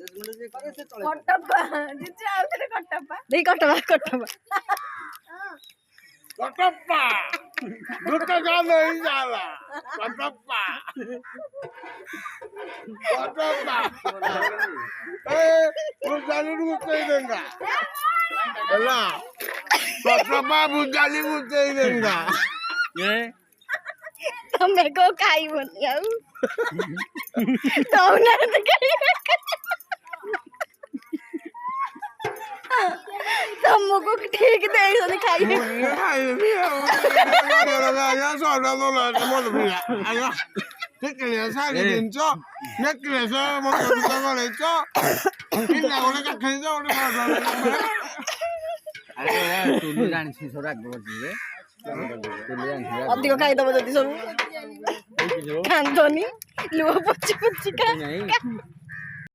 कटप्पा जिजु आउ थे कटप्पा देख Kattappa katappa duka jana jala katappa bujali rutai denga ela katappa bujali rutai denga ये हमें को खाई बोल याऊ तो ना तो खाई तुम को ठीक दे सोने खाई ya soda no la mo lo ya ayo que le sale dentro no que le sale mo lo no le echo y la ole ka khen jo le अरे तू नहीं जानी सी सोरा गोजी रे अधिक खाई दबो जदी सब खान तो नहीं लुआ पच्ची पच्ची का नहीं